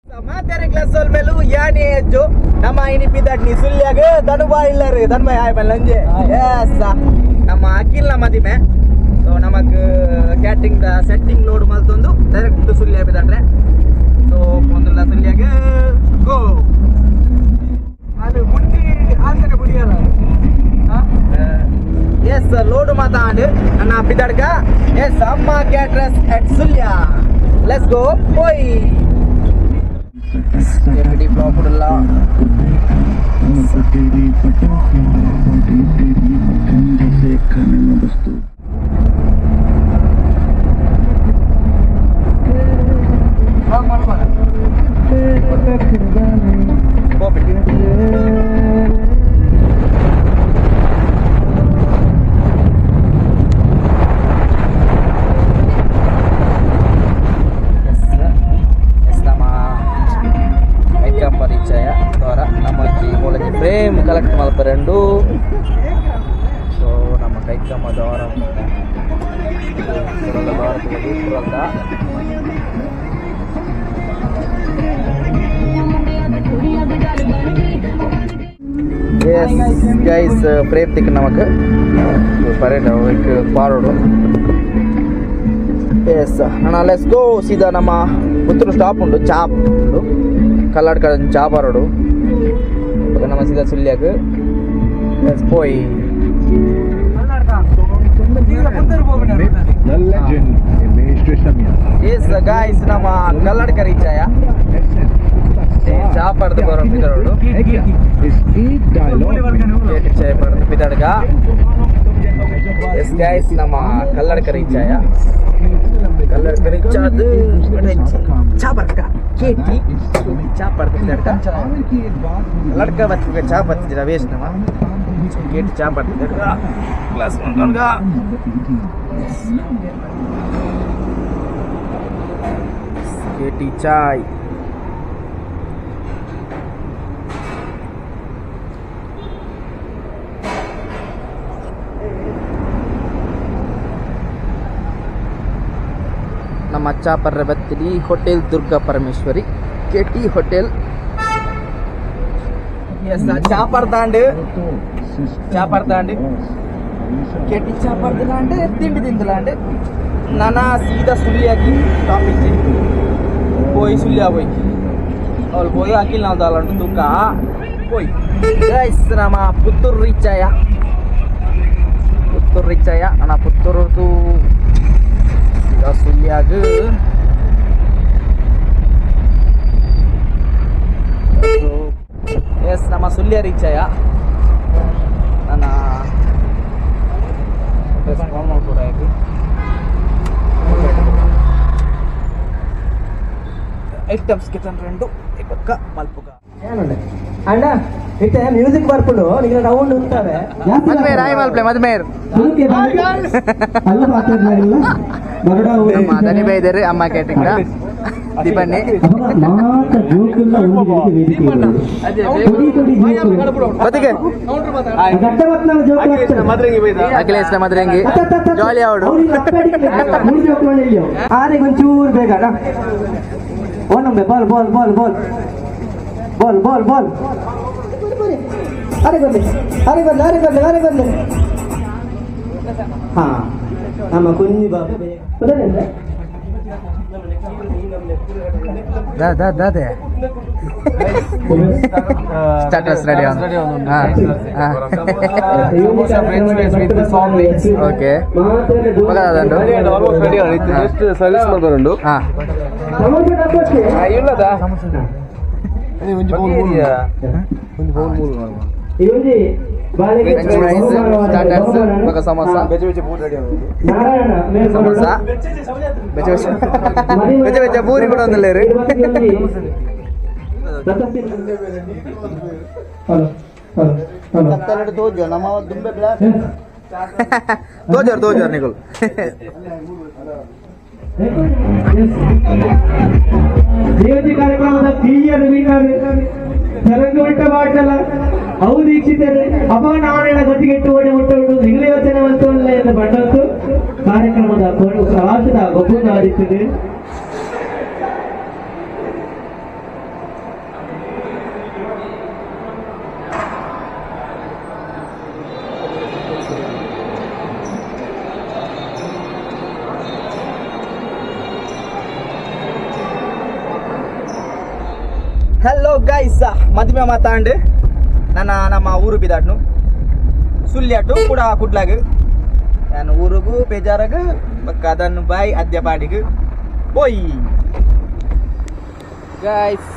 ಮಾತಾರೆ class ಮೇಲೂ ಯಾನಿ ಹೆಚ್ಚು ನಮ್ಮ ಇನಿಪಿದಾಟ್ ನೀ ಸುಳ್ಯಾಗ ದನುಬಾ ಇಲ್ಲರಿ ದನ್ಬಾಯ್ ಹಾಯ್ ಮೇಲೆ ಅಂಜೆ ಎಸ್ ನಮ್ಮ ಅಖಿಲ್ ಮದಿಮೆ ಸೊ ನಮಕ್ ಕ್ಯಾಟಿಂಗ್ ದ ಸೆಟ್ಟಿಂಗ್ ಲೋಡ್ ಮಲ್ತೊಂದು ಡೈರೆಕ್ಟ್ ಸುಳ್ಯ ಬಿದಾಟ್ರೆ ಸೊ ಒಂದಲ್ಲ ಸುಳ್ಯಾಗ ಗೋ ಅದು ಬುಟ್ಟಿ ಆಲ್ಕಡೆ ಬುಡಿಯಲ್ಲ ಎಸ್ ಲೋಡ್ ಮಾತಾಂಡು ನನ್ನ ಬಿದಾಡ್ಕ ಎಸ್ ಅಮ್ಮ ಕ್ಯಾಟ್ರಸ್ ಎಟ್ ಸುಳ್ಯ ಲೆಟ್ಸ್ ಗೋ ಹೋಯ್ ಎಕಡಿ ಪ್ರಾಪರ್ ಇಲ್ಲ ಪರಿಚಯ ద్వారా ನಮ್ಮಜ್ಜಿ ಮೂಲಜಿ ಫ್ರೇಮ್ ಕಲೆಕ್ಟ್ ಮಲ್ಪರೆಂಡು ಸೊ ನಮ್ಮ ಕೈಕಮ್ಮ ದ್ವಾರ ಗೈಸ್ ಫ್ರೇಮ್ ತಿಕ್ಕ ನಮಕ್ ಪರೇಡ್ ಪಾರೋಡು ಎಸ್ ಅಣ್ಣ ಲೆಟ್ಸ್ ಗೋ ಸೀದಾ ನಮ್ಮ ಪುತ್ತೂರು ಸ್ಟಾಪ್ ಉಂಟು ಚಾಪ್ ಉಂಟು ಕಲ್ಲಾಡ್ಕ ಚಾಪ್ ಆರೋಡು ನಮ್ಮ ಸೀದಾ ಸುಳ್ಯಾಗ ಪೋಯ್ ಎಸ್ ಗಾಯ್ಸ್ ನಮ್ಮ ಕಲ್ಲಾಡ್ಕ ರೀಚ್ ಆಯ ಚಾಪ್ ಆಡ್ದು ಬರೋ ಪಿದಾಡು ಚಾಯ್ ಪಡ್ದು ಪಿದಾಡ್ಗ ಎಸ್ ಗೈಸ್ ನಮ್ಮ ಕಲ್ಲಡ್ಕ ರೀಚ್ ಆಯ ಕಲ್ಲಡ್ಕ ರೀಚ್ ಆದು ಚಾಪರ್ಕ ಕೇಟಿ ಚಾಪರ್ಕ ಪಿದಾಡ್ಕ ಕಲ್ಲಡ್ಕ ಬತ್ತಿಗೆ ಚಾಪ್ ಬತ್ತಿರ ವೇಸ್ಟ್ ನಮ್ಮ ಕೇಟಿ ಚಾಪ್ ಬತ್ತಿದಾಡ್ಗ ಕ್ಲಾಸ್ ಮಾಡ್ಕೊಂಡ್ಗ ಕೇಟಿ ಚಾಯ್ ನಮ್ಮ ಚಾಪರ್ರ ಬತ್ತಿರಿ hotel Durga Parameshwari KT hotel ಎಸ್ ಚಾಪರ್ ದಾಂಡು ಕೆಟಿ ಚಾಪರ್ ದಾಂಡು ತಿಂಡಿ ತಿಂದಲಾಂಡು ನಾನಾ ಸೀದಾ ಸುಳ್ಯಾಗಿ ಟಾಪಿಕ್ పోయి సుల్యా పోయి వాళ్ళు పోయి అఖిల్ నవ్వుతాలంటూ దుఃఖ పోయి గైస్ ನಮ್ಮ ಪುತ್ತೂರು ರೀಚ್ ಆಯ ಅಣ್ಣ ಪುತ್ತೂರು ಸುಳ್ಯಾಗ ಎಸ್ ನಮ್ಮ ಸುಳ್ಯ ರೀಚ್ ಆಯ ನನ್ನ ಕೂಡ ಐಟಮ್ಸ್ ಕಿಚನ್ రెండు పక్క మల్పుగా అన్న ఇట్లా మ్యూజిక్ వర్పులు నీకు రౌండ్ ఉంటావే మద్మేర్ ఐ మల్ప్లే మద్మేర్ ನಮ್ಮ ದನಿ ಬೈದರು ಅಮ್ಮ ಕೇಟಿಂಗ್ ದೀಪಣ್ಣಿ ಅಖಿಲೇಶ್ ಮದ್ರಂಗಿ ಜಾಲಿ ಅವಡು ಒಂಚೂರು ಬೇಗ ಓನಂಬೆ ball ball ball ball ball ball ball ಅರೆ ಬಂದೆ ಹಾ ನಮ್ಮ ಕುഞ്ഞു ಬಾಬು ದಾದೆ ಸ್ಟಾಟಸ್ ರೆಡಿ ಓಕೆ ಸರ್ವಿಸ್ ಮಾಡ್ಬಾರಂಡು ಇಲ್ಲದ ಸ್ಟಾಟರ್ಸ್ ఒక సమోసా సమోసా బెజ పూరి కూడా ఉందిలేరు దోజర్ నికుల్ ಕಾರ್ಯಕ್ರಮದ ಕಿರಿಯರು ತೆಲಂಗಾಣ ಮಾಟಲ ಅವು ದೀಕ್ಷಿತರು ಅಪನಾರಾಯಣ ಗತಿಗೆಟ್ಟು ಓಡಿ ಮುಟ್ಟುಂಟು ನಿಂಗ್ಲ ಯೋಚನೆ ಮಂತೊಳ್ಳೆ ಎಂದು ಬಂಡಂತು ಕಾರ್ಯಕ್ರಮದ ಪ್ರವಾಸದ ಗೊಬ್ಬರ ಆಡಿಸಿದೆ ಹಲೋ ಗೈಸ್, ಮದುವೆ ಮಾತಾಂಡ್ ನಮ್ಮ ಊರು ಬಿದಾಡ್ನು ಸುಳ್ಯಾಟು ಕೂಡ ಕುಡ್ಲಾಗ ನಾನು ಊರಿಗೂ ಬೇಜಾರಾಗ ಬಕ್ಕ ಅದನ್ನು ಬಾಯಿ ಅದ್ಯ ಬಾಡಿಗೆ ಹೋಯ್ ಗೈಸ್.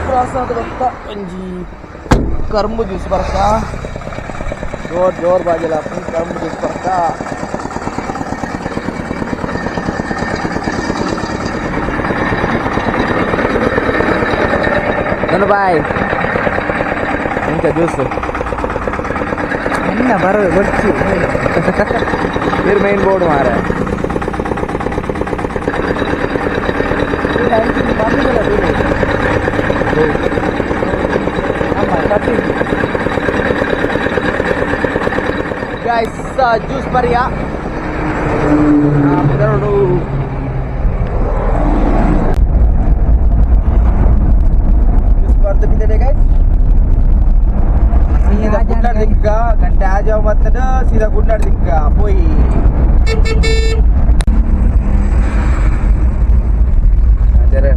ಕ್ರಾಸ್ ಆದ ಬರ್ತ ಒಂಜಿ ಕರ್ಮು ಜ್ಯೂಸ್ ಬರ್ತಾ ಜೋರ್ ಬಾಜಿಲ್ಲ ಕರ್ಮು ಜ್ಯೂಸ್ ಬರ್ತಾ ಬಾಯ್ ಎಂತ ಜ್ಯೂಸು ಎನ್ನ ಬರೋ ಗೊಚ್ಚು ನೀರು ಮೈನ್ ಬೋರ್ಡ್ ಮಾರ ಗೈಸ್ ಜ್ಯೂಸ್ ಬರಿಯಾ ನೋಡು गुड्डाड़ दिक्का घंटे आ जाओ मत सीधा गुड्डाड़ दिक्का पोई जरे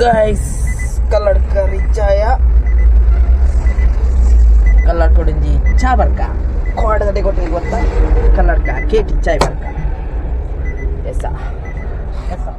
गाइस कलर करी चाया कलर कोडिंजी चा बरका खोड गटे गोटे गोता कलर का केटी चाय बरका ऐसा ऐसा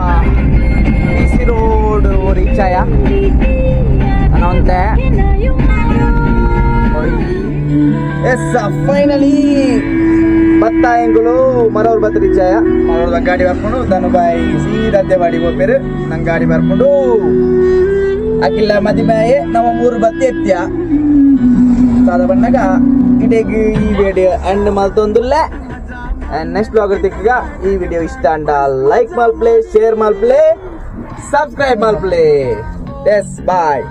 BC road reach आया अनंते ऐसा फाइनली बत्ता एंगुलो मरोर बत्त reach आया मरोर गाड़ी ಬರ್ಕೊಂಡು ದನುಬಾಯಿ ಸೀದಾ ದೇವಾಡಿ ಹೋಗ್ಬೇರು ನನ್ನ ಗಾಡಿ ಬರ್ಕೊಂಡು ಅಕಿಲ್ಲ ಮದಿಮೆಯೇ ನಮ್ಮ ಮೂರು ಬತ್ತಿ ಎತ್ತ್ಯ ಸಾದ ಬಣ್ಣಗ ಇಡೆಗೆ ಈ ವಿಡಿಯೋ ಎಂಡ್ ಮಲ್ತೊಂದುಲ್ಲ ನೆಕ್ಸ್ಟ್ ಬ್ಲಾಗ್ ಇರ್ತಿಕ್ಕ ಈ ವಿಡಿಯೋ ಇಷ್ಟ ಅಂಡ ಲೈಕ್ ಮಲ್ಪ್ಲೆ ಶೇರ್ ಮಲ್ಪ್ಲೆ ಸಬ್ಸ್ಕ್ರೈಬ್ ಮಲ್ಪ್ಲೆ ಎಸ್ ಬಾಯ್.